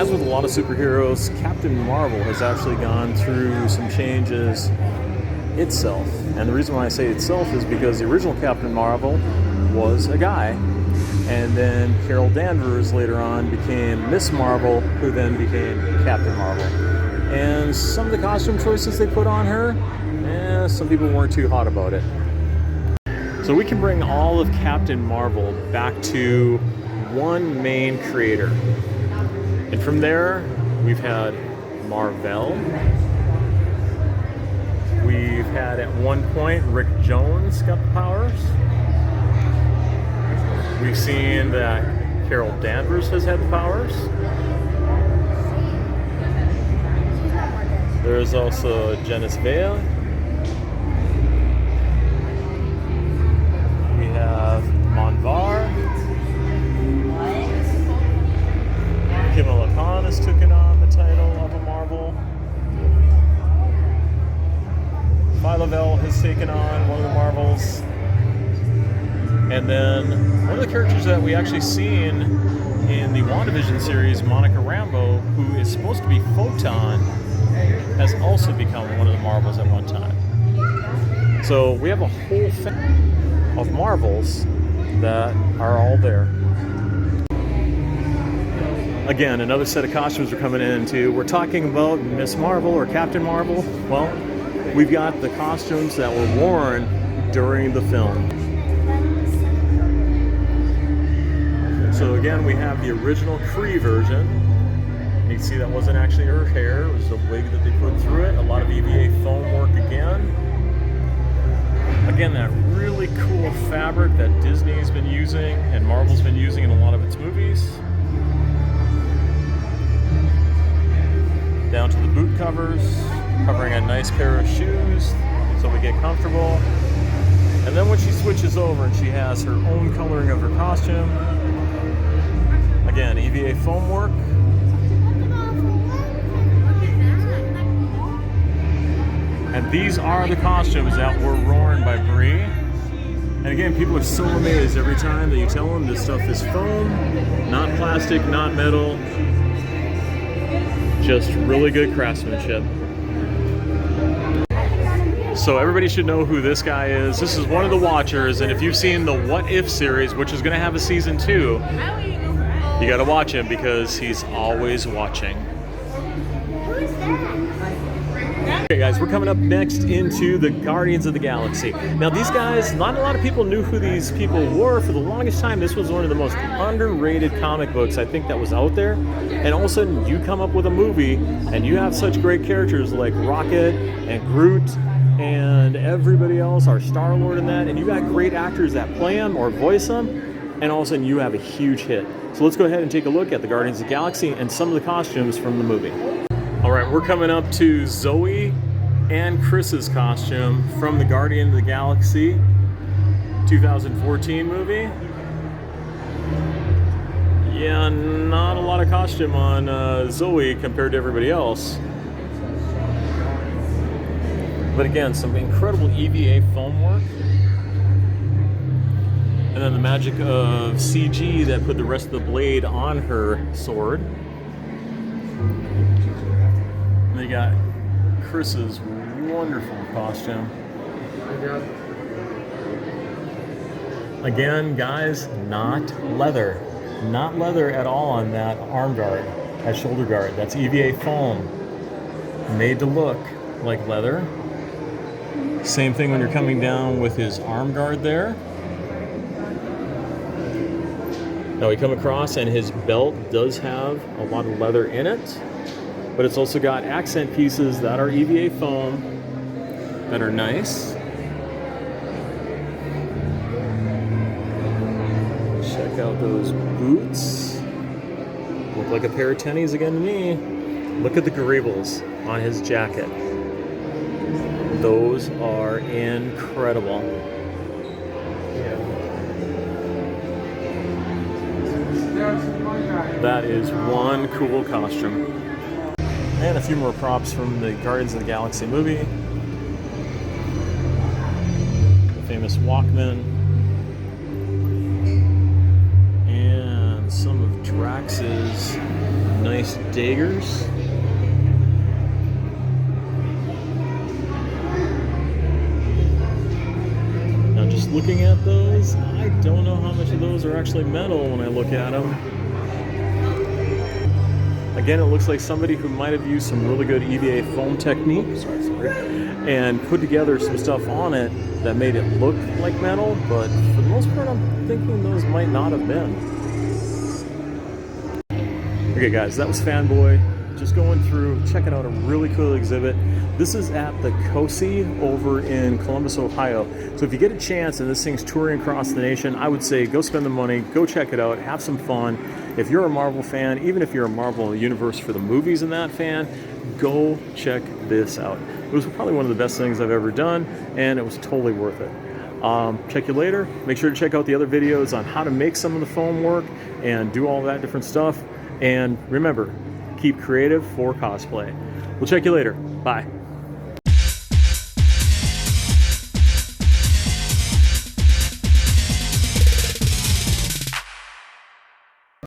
as with a lot of superheroes, Captain Marvel has actually gone through some changes itself. And the reason why I say itself is because the original Captain Marvel was a guy. And then Carol Danvers later on became Miss Marvel, who then became Captain Marvel. And some of the costume choices they put on her, some people weren't too hot about it. So we can bring all of Captain Marvel back to one main creator. And from there, we've had Marvel. We've had at one point Rick Jones got the powers. We've seen that Carol Danvers has had the powers. There's also Janice Vale. We have Monvar. Kamala Khan has taken on the title of a Marvel. Phyla-Vell has taken on one of the Marvels. And then one of the characters that we actually seen in the WandaVision series, Monica Rambeau, who is supposed to be Photon, has also become one of the Marvels at one time. So we have a whole family of Marvels that are all there. Again, another set of costumes we're coming into. We're talking about Miss Marvel or Captain Marvel. Well, we've got the costumes that were worn during the film. So again, we have the original Kree version. You can see that wasn't actually her hair, it was the wig that they put through it. A lot of EVA foam work again. Again, that really cool fabric that Disney's been using and Marvel's been using in a lot of its movies. Down to the boot covers, covering a nice pair of shoes so we get comfortable. And then when she switches over and she has her own coloring of her costume, again, EVA foam work. And these are the costumes that were worn by Brie. And again, people are so amazed every time that you tell them this stuff is foam, not plastic, not metal. Just really good craftsmanship. So everybody should know who this guy is. This is one of the Watchers, and if you've seen the What If series, which is going to have a season 2, you got to watch him because he's always watching. Okay guys, we're coming up next into the Guardians of the Galaxy. Now these guys, not a lot of people knew who these people were. For the longest time, this was one of the most underrated comic books I think that was out there. And all of a sudden you come up with a movie and you have such great characters like Rocket and Groot and everybody else, our Star-Lord in that, and you got great actors that play them or voice them, and all of a sudden you have a huge hit. So let's go ahead and take a look at the Guardians of the Galaxy and some of the costumes from the movie. All right, we're coming up to Zoe and Chris's costume from the Guardian of the Galaxy 2014 movie. Yeah, not a lot of costume on Zoe compared to everybody else. But again, some incredible EVA foam work. And then the magic of CG that put the rest of the blade on her sword. And they got Chris's wonderful costume. Again, guys, not leather. Not leather at all on that arm guard, that shoulder guard. That's EVA foam. Made to look like leather. Same thing when you're coming down with his arm guard there. Now we come across and his belt does have a lot of leather in it, but it's also got accent pieces that are EVA foam that are nice. Check out those boots. Look like a pair of tennies again to me. Look at the greebles on his jacket. Those are incredible. That is one cool costume. And a few more props from the Guardians of the Galaxy movie. The famous Walkman. And some of Drax's nice nice daggers. Now just looking at those, I don't know how much of those are actually metal when I look at them. Again, it looks like somebody who might have used some really good EVA foam technique, and put together some stuff on it that made it look like metal, but for the most part, I'm thinking those might not have been. Okay guys, that was Fanboy. Just going through, checking out a really cool exhibit. This is at the COSI over in Columbus, Ohio. So if you get a chance and this thing's touring across the nation, I would say go spend the money, go check it out, have some fun. If you're a Marvel fan, even if you're a Marvel Universe for the movies and that fan, go check this out. It was probably one of the best things I've ever done, and it was totally worth it. Check you later. Make sure to check out the other videos on how to make some of the foam work and do all that different stuff. And remember, keep creative for cosplay. We'll check you later. Bye.